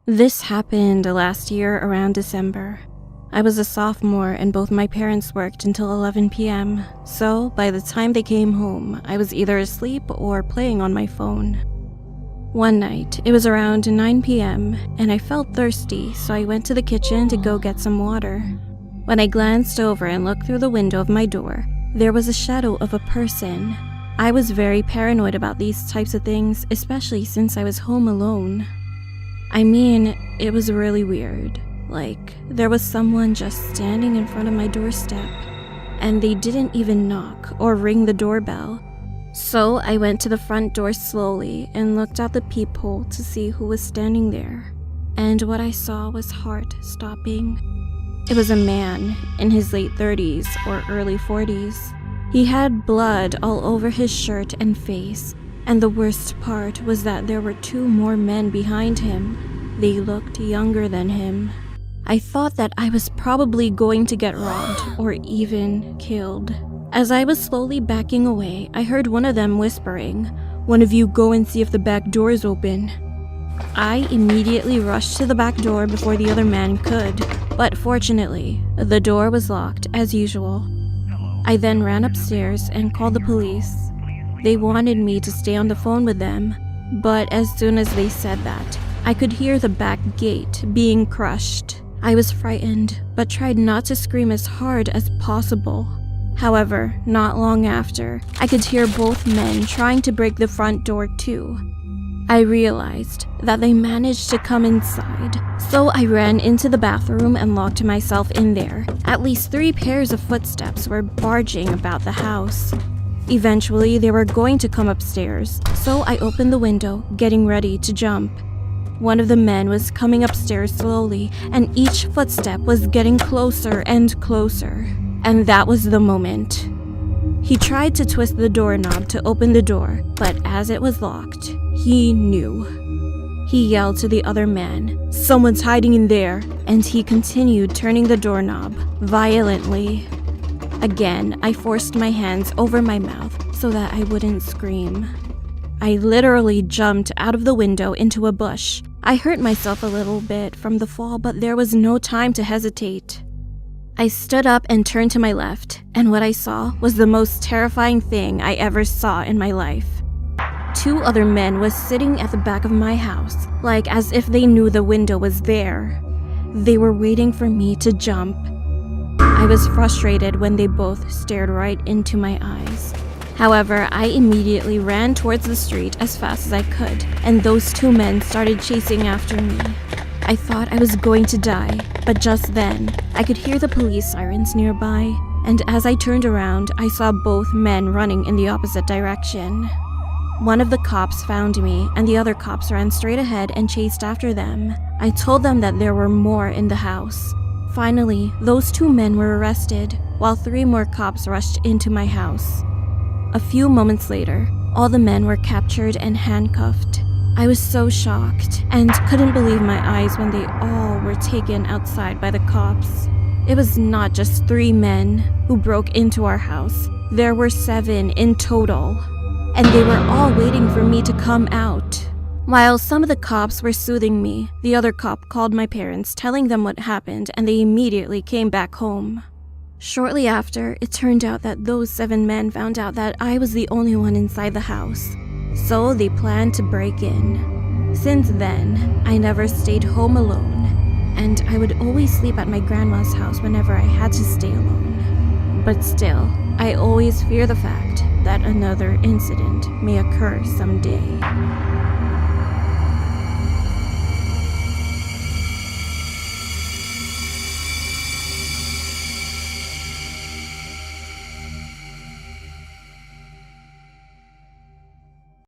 This happened last year around December. I was a sophomore and both my parents worked until 11 p.m., so by the time they came home, I was either asleep or playing on my phone. One night, it was around 9 p.m., and I felt thirsty, so I went to the kitchen to go get some water. When I glanced over and looked through the window of my door, there was a shadow of a person. I was very paranoid about these types of things, especially since I was home alone. I mean, it was really weird. Like, there was someone just standing in front of my doorstep, and they didn't even knock or ring the doorbell. So I went to the front door slowly and looked out the peephole to see who was standing there. And what I saw was heart-stopping. It was a man in his late 30s or early 40s. He had blood all over his shirt and face, and the worst part was that there were two more men behind him. They looked younger than him. I thought that I was probably going to get robbed or even killed. As I was slowly backing away, I heard one of them whispering, "One of you go and see if the back door is open." I immediately rushed to the back door before the other man could, but fortunately, the door was locked as usual. I then ran upstairs and called the police. They wanted me to stay on the phone with them, but as soon as they said that, I could hear the back gate being crushed. I was frightened, but tried not to scream as hard as possible. However, not long after, I could hear both men trying to break the front door too. I realized that they managed to come inside, so I ran into the bathroom and locked myself in there. At least 3 pairs of footsteps were barging about the house. Eventually, they were going to come upstairs, so I opened the window, getting ready to jump. One of the men was coming upstairs slowly, and each footstep was getting closer and closer. And that was the moment. He tried to twist the doorknob to open the door, but as it was locked, he knew. He yelled to the other man, "Someone's hiding in there," and he continued turning the doorknob violently. Again, I forced my hands over my mouth so that I wouldn't scream. I literally jumped out of the window into a bush. I hurt myself a little bit from the fall, but there was no time to hesitate. I stood up and turned to my left, and what I saw was the most terrifying thing I ever saw in my life. 2 other men were sitting at the back of my house, like as if they knew the window was there. They were waiting for me to jump. I was frustrated when they both stared right into my eyes. However, I immediately ran towards the street as fast as I could, and those 2 men started chasing after me. I thought I was going to die, but just then, I could hear the police sirens nearby, and as I turned around, I saw both men running in the opposite direction. One of the cops found me, and the other cops ran straight ahead and chased after them. I told them that there were more in the house. Finally, those 2 men were arrested, while 3 more cops rushed into my house. A few moments later, all the men were captured and handcuffed. I was so shocked and couldn't believe my eyes when they all were taken outside by the cops. It was not just 3 men who broke into our house. There were 7 in total, and they were all waiting for me to come out. While some of the cops were soothing me, the other cop called my parents, telling them what happened, and they immediately came back home. Shortly after, it turned out that those 7 men found out that I was the only one inside the house, so they planned to break in. Since then, I never stayed home alone, and I would always sleep at my grandma's house whenever I had to stay alone. But still, I always fear the fact that another incident may occur someday.